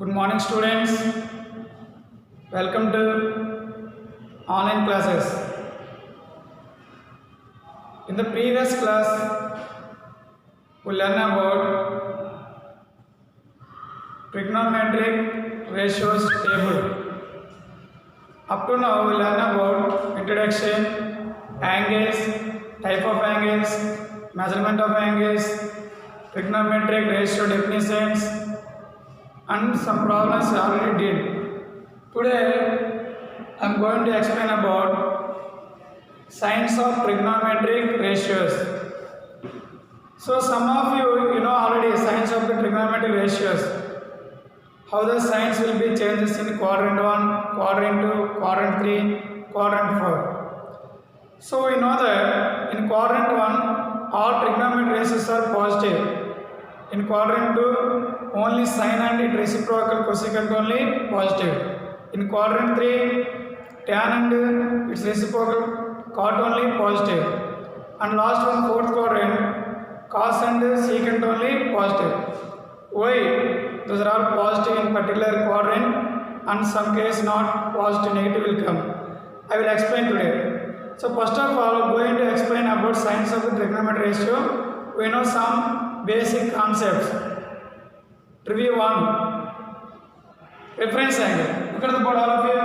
Good morning, students. Welcome to online classes. In the previous class, we learned about trigonometric ratios table. Up to now, we learned about introduction, angles, type of angles, measurement of angles, trigonometric ratio definitions, and some problems I already did. Today I am going to explain about signs of trigonometric ratios. So some of you know already signs of the trigonometric ratios. How the signs will be changes in quadrant 1, quadrant 2, quadrant 3, quadrant 4. So we know that in quadrant 1 all trigonometric ratios are positive. In quadrant 2, only sine and its reciprocal cosecant only positive. In quadrant 3, tan and its reciprocal cot only positive. And last one, fourth quadrant, cos and secant only positive. Why? Those are all positive in particular quadrant, and some case not positive, negative will come. I will explain today. So first of all, I am going to explain about signs of the trigonometric ratio. We know some basic concepts. Review 1. Reference angle. Look at the board, all of you.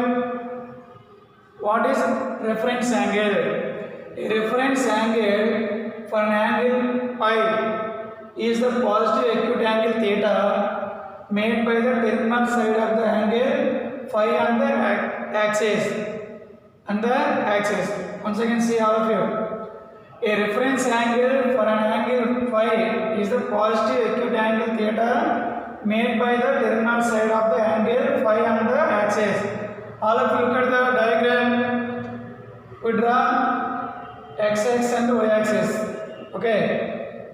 What is reference angle? A reference angle for an angle phi is the positive acute angle theta made by the terminal side of the angle phi on the axis. Once again, see all of you. A reference angle for an angle phi is the positive acute angle theta made by the terminal side of the angle phi on the axis. All of you look at the diagram. We draw x-axis and y-axis. Okay.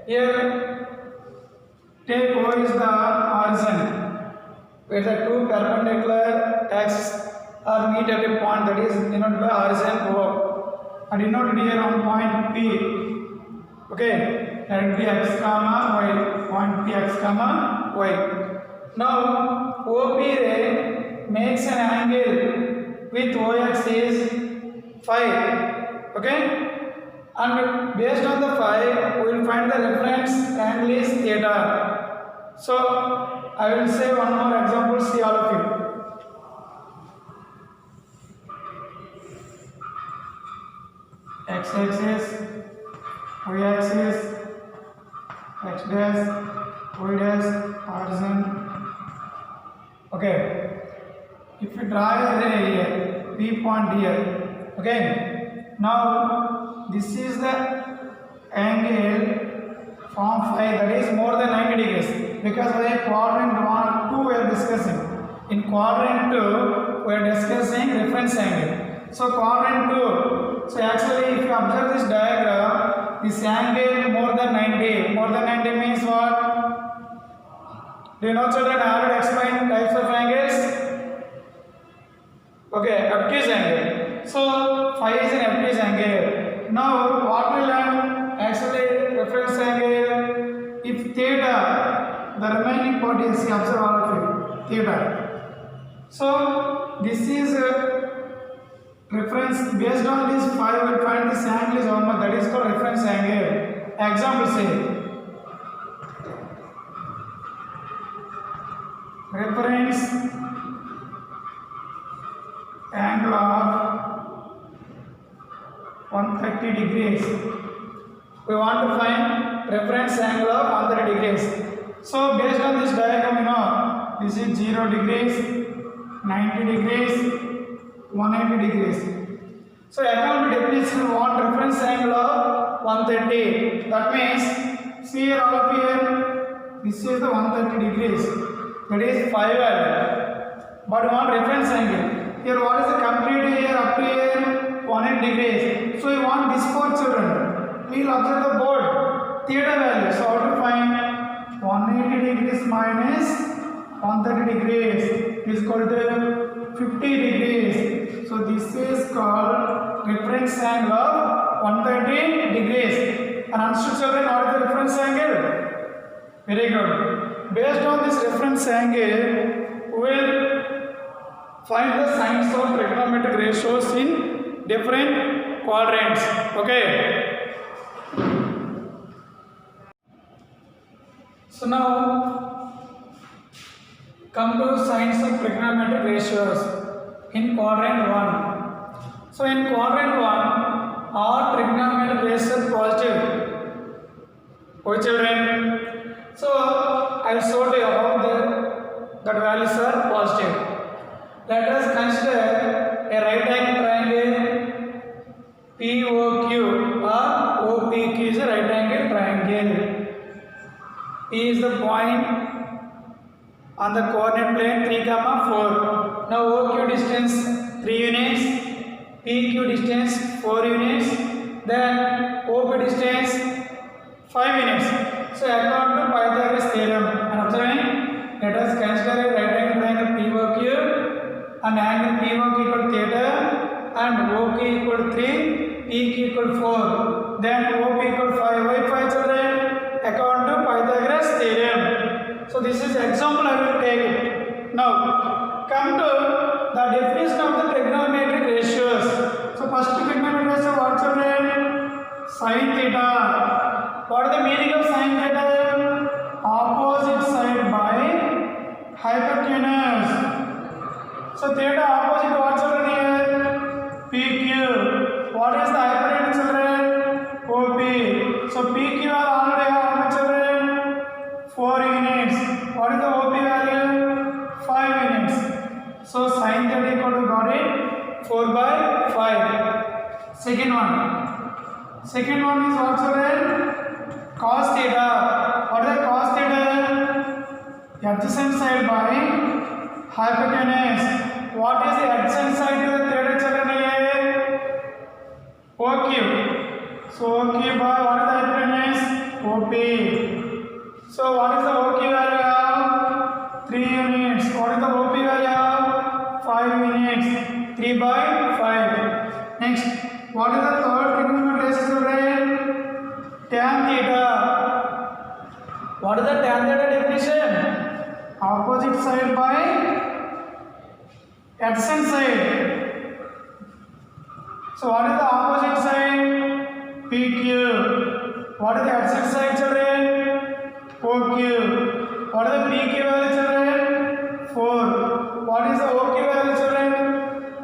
Here, take O is the origin, where the two perpendicular axes are meet at a point that is denoted by origin O. And denoted here on point P. Okay, that will be x comma y. Point P x comma y. Now OP ray makes an angle with OX is phi. Okay, and based on the phi, we will find the reference angle is theta. So I will say one more example. See all of you. X-axis, y-axis, x dash, y dash, origin. Okay. If you draw a ray here, P point here. Okay. Now this is the angle from phi that is more than 90 degrees, because we are quadrant 1, 2 we are discussing. In quadrant 2 we are discussing reference angle. So quadrant 2. So actually, if you observe this diagram, this angle more than 90. More than 90 means what? Do you know, children? I already explained types of angles. Okay, obtuse angle. So phi is an obtuse angle. Now what we learn? Actually, reference angle. If theta, the remaining part is observe all of it. Theta. So this is reference. Based on this phi, we will find this angle is how much. That is called reference angle. Example say reference angle of 130 degrees. We want to find reference angle of 130 degrees. So based on this diagram, you know, this is 0 degrees, 90 degrees, 180 degrees. So according to definition, we want reference angle of 130. That means, see here all of here, this is the 130 degrees. That is phi value. But we want reference angle. Here what is the complete here up to here? 180 degrees. So we want this part, children. Please observe the board. Theta value. So how to find 180 degrees minus 130 degrees is equal to 50 degrees. So this is called reference angle of 130 degrees. And understood, children, what is the reference angle? Very good. Based on this reference angle, we will find the signs of trigonometric ratios in different quadrants. Okay. So now come to signs of trigonometric ratios in quadrant 1. So in quadrant 1, all trigonometric ratios positive. Okay, children. So I will show you how that values are positive. Let us consider a right angle triangle POQ or OPQ is a right angle triangle. P is the point on the coordinate plane 3, 4. Now OQ distance 3 units, PQ distance 4 units, then OP distance 5 units. So according to Pythagoras theorem, and observing, let us consider a right angle triangle POQ and angle POQ equal theta and OQ equal 3, PQ equal 4, then OP equal 5. Why 5, children? According to Pythagoras theorem. So this is example I will take it. Now come to the definition of the trigonometric ratios. So first trigonometric ratio what, children? Sin theta. What is the meaning of sin theta? Opposite side by hypotenuse. So theta opposite what, children, here? PQ. What is the hypotenuse, children? OP. So PQ are already how much, children? 4 units. What is the OP value? 5 units. So sin theta equal to, got it, 4 by 5. Second one. Second one is what, children? Cos theta. What is the cos theta? Adjacent side by hypotenuse. What is the adjacent side to the theta, children, here? OQ. So OQ by what is the hypotenuse? OP. So what is the OQ value? 3 units. What is the OP value? 5 units. 3 by 5. Next, what is the third trigonometric ratio, children? Tan theta. What is the tan theta definition? Opposite side by adjacent side. So what is the opposite side? PQ. What is the adjacent side, children? OQ. What is the PQ value, children? 4. What is the OQ value, children?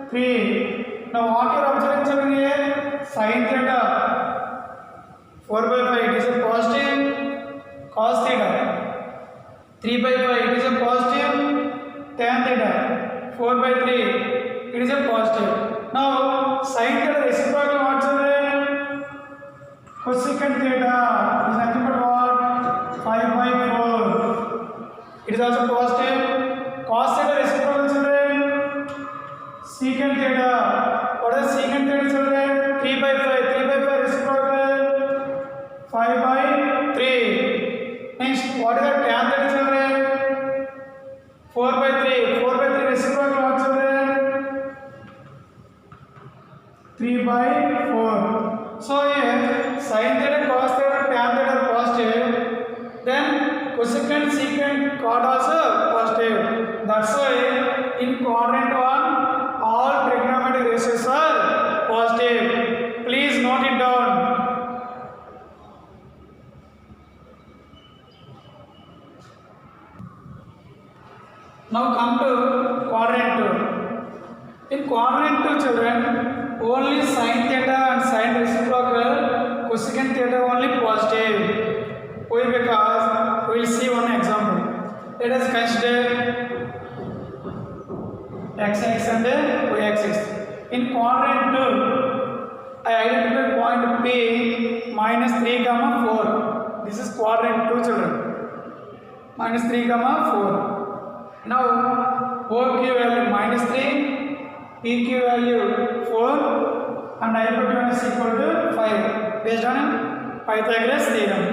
3. Now what you are observing, children, here? Sin theta 4 by 5, it is a positive. Cos theta 3 by 5, it is a positive. Tan theta 4 by 3, it is a positive. Now sin theta reciprocal what, children? Cosecant theta is nothing but what? 5 by 4. It is also positive. Cos theta reciprocal, children? Secant theta. What is secant theta, children? 3 by 5. 3 by 5 reciprocal? 5 by 3. Next, what is the tan theta, children? 4 by 3. 4 by 3 reciprocal what, children? 3 by 4. So here sin theta, cos theta, tan theta are positive. Then cosecant, secant, cot also positive. That's why in quadrant 1 all trigonometric ratios are positive. Please note it down. Now come to quadrant 2. In quadrant 2, children, only sin theta and sin reciprocal, cosecant theta only positive. Why? Because we will see one example. Let us consider x-axis and y-axis. In quadrant 2, I identify point P minus 3, 4. This is quadrant 2, children. Minus 3, 4. Now OQ value minus 3, PQ value 4 and hypotenuse equal to 5 based on Pythagoras theorem.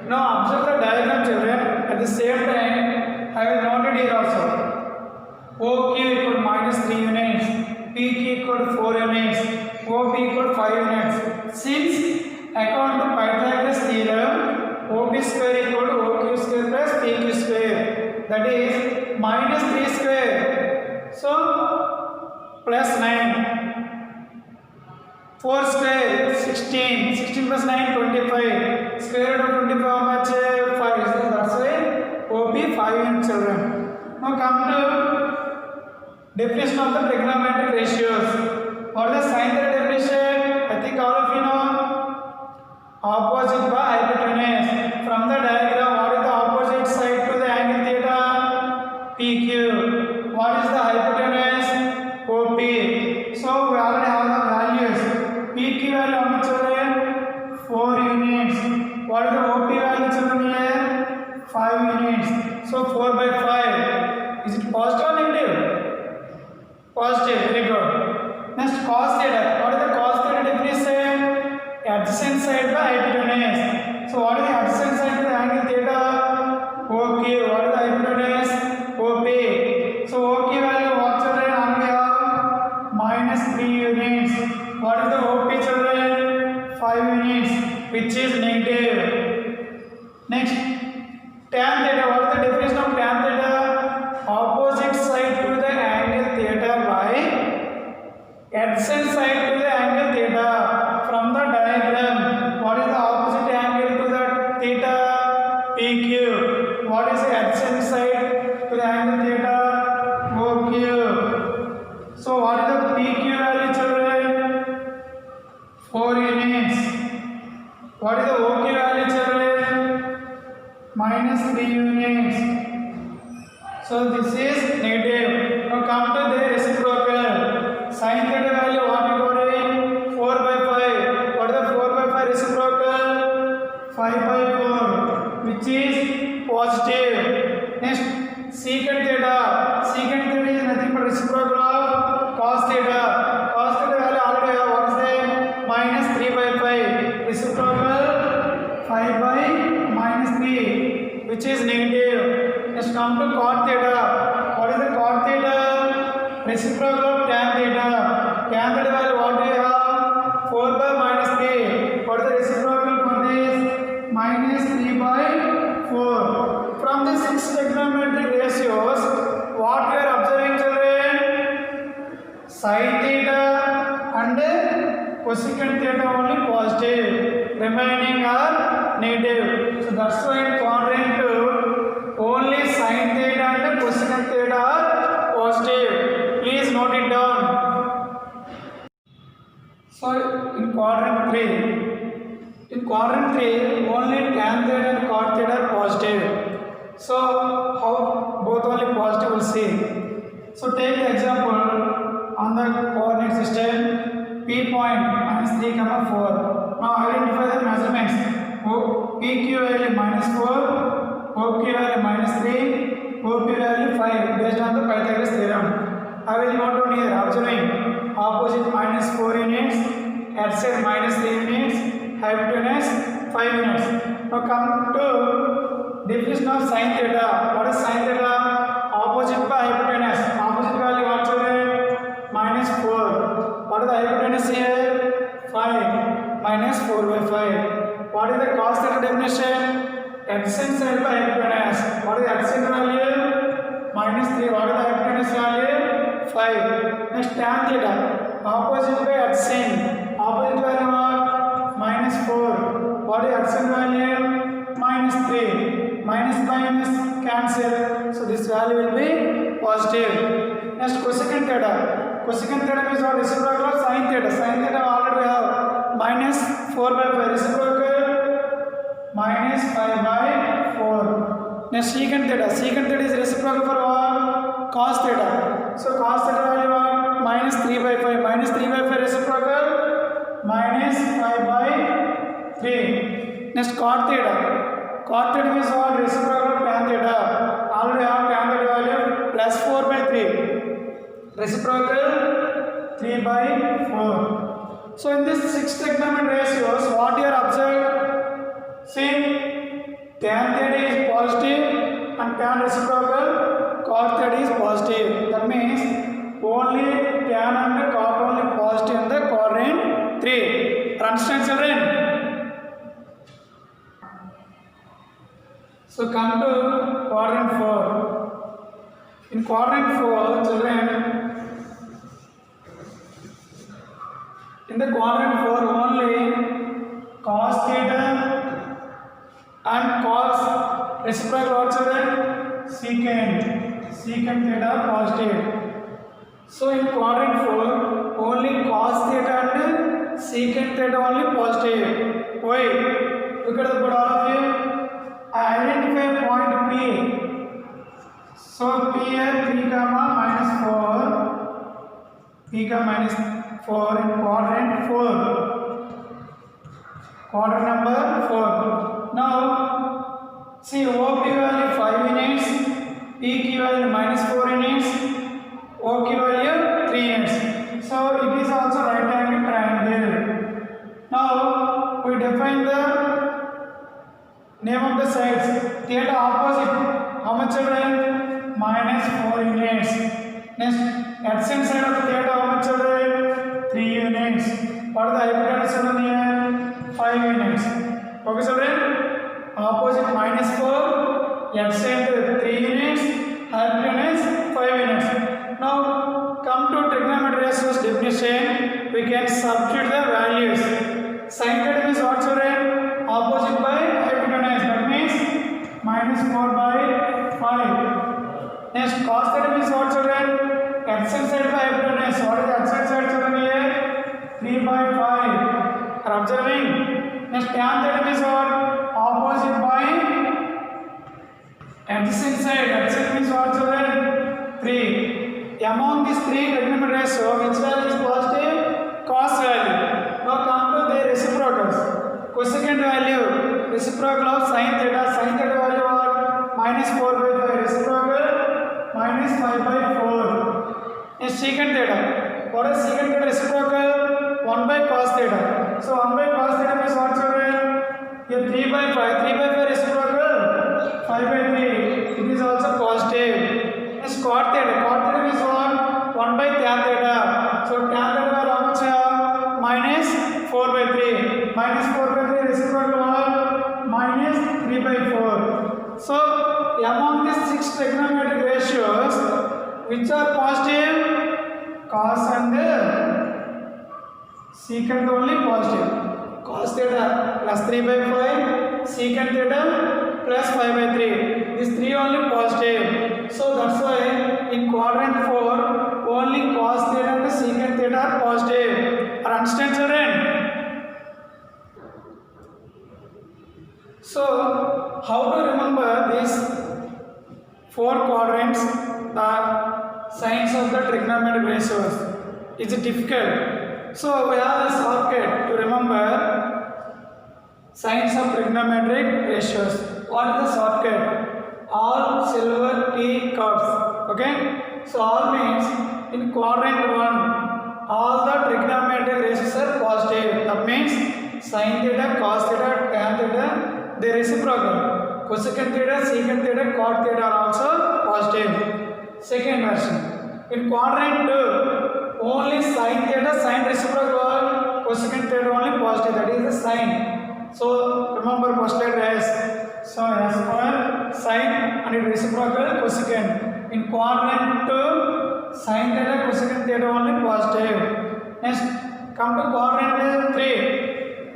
Now observe the diagram, children. At the same time I will note it here also. OQ equal minus 3 units, PQ equal to 4 units, OP equal to 5 units. Since according to Pythagoras theorem, OP square equal to OQ square plus PQ square. that is minus 3 square. So plus 9. 4 square 16. 16 plus 9 25. Square root of 25 how much? 5. So that's why OP 5 units children. Now come to definition of the trigonometric ratios. What is the sine theta definition? I think all of you know. Opposite by hypotenuse. From the diagram, what is the opposite side to the angle theta? PQ. What is the hypotenuse? OP. So we already have the values. PQ value how much children? 4 units. What is the OP value children here? 5 units. So 4 by 5. Is it positive or negative? Positive. Very good. Next cos theta. What is the cos theta definition? Adjacent side by hypotenuse. So what is the adjacent side to the angle theta? OQ. What is the hypotenuse? OP. So OQ value what children? And we have minus 3 units. What is the OP children? 5 units, which is negative. Next, tan theta. What is the definition of tan theta? Opposite side to the angle theta by adjacent side to the angle theta. From the diagram, what is the opposite angle to the theta? PQ. What is the adjacent side to the angle theta? OQ. So what is the PQ value children? 4 units. What is the OQ value children? Minus 3 units. So this is negative. Now come to the reciprocal. Sin theta value what we got in? 4 by 5. What is the 4 by 5 reciprocal? 5 by 4, which is positive. Next, secant theta. Secant theta is nothing but reciprocal of cos theta. Cos theta value already have what is there? Minus 3 by 5. Reciprocal 5 by minus 3, which is negative. Next, come to cot theta. What is the cot theta? Reciprocal of tan theta. Tan theta value what do you have? 4 by minus 3. What is the reciprocal for this? Minus 3 by 4. From the 6 trigonometric ratios, what we are observing children? Sin theta and cosecant theta only positive. Remaining are negative. So that's why in quadrant 2, only sin theta and cosecant theta are positive. Please note it down. So in quadrant 3, only tan theta and cot theta are positive. So how both only positive will see. So take the example on the coordinate system. P point minus 3, 4. Now identify the measurements. PQ value minus 4, OQ value minus 3, OP value 5 based on the Pythagoras theorem. I will note down here observing opposite minus 4 units, adjacent minus 3 units, hypotenuse 5 units. Now come to definition of sin theta. What is sin theta? Opposite by hypotenuse. Opposite value what children? Minus 4. What is the hypotenuse here? 5 minus 4 by 5. What is the cos theta definition? Adjacent side by hypotenuse. What is the adjacent value? Minus 3. What is the hypotenuse value? 5. Next tan theta. Opposite by adjacent. Opposite value what? Minus 4. What is adjacent value? Minus 3. Minus cancel. So this value will be positive. Next cosecant theta. Cosecant theta is what? Reciprocal of sin theta. Sin theta already we have minus 4 by 5. Reciprocal minus 5 by 4. Next secant theta. Secant theta is reciprocal for what? Cos theta. So cos theta value what? Minus 3 by 5. Minus 3 by 5 reciprocal minus 5 by 3. Next cot theta. Cot theta is what? Reciprocal of tan theta. Already have tan theta value plus 4 by 3. Reciprocal 3 by 4. So in this 6 trigonometric ratios, what you are observed? See, tan theta is positive and tan reciprocal cot theta is positive. That means only tan and cot only positive in the quadrant 3. Understand children? So come to quadrant 4. In quadrant 4, children, in the quadrant 4 only cos theta and cos reciprocal what children? Secant theta positive. So in quadrant 4 only cos theta and secant theta only positive. Why? Look at the board all of you. Identify point P. So P here 3 comma minus 4. P comma minus 4 in quadrant 4. Quadrant number 4. Now see OP value 5 units, PQ value minus 4 units, OQ value 3 units. So it is also right angle triangle. Now we define the name of the sides. Theta opposite. How much children? Minus 4 units. Next, adjacent side of the theta how much children? 3 units. What is the hypotenuse children here? 5 units. Okay children? Opposite minus 4, adjacent 3 units, hypotenuse 5 units. Now come to trigonometry ratios definition. We can substitute the values. Sin theta means what children? Opposite by hypotenuse. That means minus 4 by 5. Next, cos theta means what children? Adjacent side by hypotenuse. What is the adjacent side children here? 3 by 5. Are observing? Next, tan theta means what? Opposite by adjacent side. Adjacent means what children? 3. Among these 3 trigonometric ratio, which value is positive? Cos value. Now come to their reciprocals. Cosecant value, reciprocal of sin theta. Sin theta value what? Minus 4 by 5. Reciprocal minus 5 by 4. Next, secant theta. What is secant theta reciprocal? 1 by cos theta. So 1 by cos theta means what children? Here 3 by 5. 3 by 5 reciprocal 5 by 3. It is also positive. Next, cot theta. Cot theta means what? 1 by tan theta. So tan theta value how much? Minus 4 by 3. Minus 4 by 3 reciprocal what? Minus 3 by 4. So among these 6 trigonometric ratios, which are positive? Cos and secant only positive. Cos theta plus 3 by 5, secant theta plus 5 by 3. These 3 only positive. So that's why in quadrant 4 only cos theta and secant theta are positive. Are understand children? So how to remember these 4 quadrants, the signs of the trigonometric ratios? It's difficult. So we have a shortcut to remember signs of trigonometric ratios. What is the shortcut? All silver T curves. Okay? So all means in quadrant 1, all the trigonometric ratios are positive. That means sin theta, cos theta, tan theta, they reciprocal. Cosecant theta, secant theta, cot theta are also positive. Second version. In quadrant 2, only sin theta, sin reciprocal, cosecant theta only positive. That is the sin. So remember first letter S. So S for sin and it reciprocal cosecant. In quadrant 2, sin theta, cosecant theta only positive. Next, come to quadrant 3.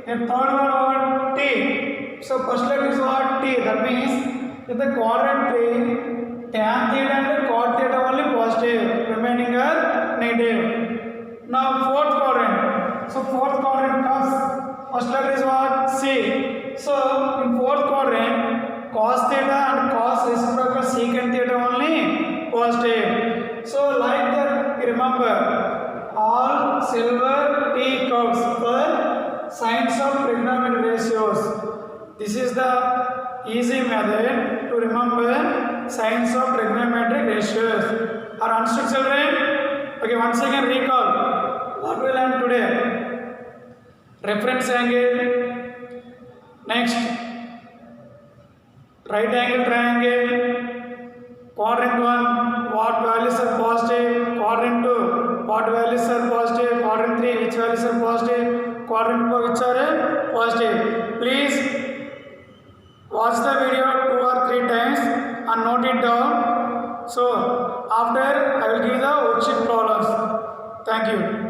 The third one what? T. So first letter is what? T. That means in the quadrant 3, tan theta and cot theta only positive. Remaining are negative. Now fourth quadrant. So fourth quadrant comes. First letter is what? C. So in fourth quadrant, cos theta and cos reciprocal secant theta only positive. So like that, remember all silver T curves for signs of trigonometric ratios. This is the easy method to remember signs of trigonometric ratios. Are understood children? Okay, once again recall what we learned today. Reference angle. Next, right angle triangle. Quadrant 1, what values are positive? Quadrant 2, what values are positive? Quadrant 3, which values are positive? Quadrant 4, which are positive? Please watch the video 2 or 3 times and note it down. So After I will give the worksheet problems. Thank you.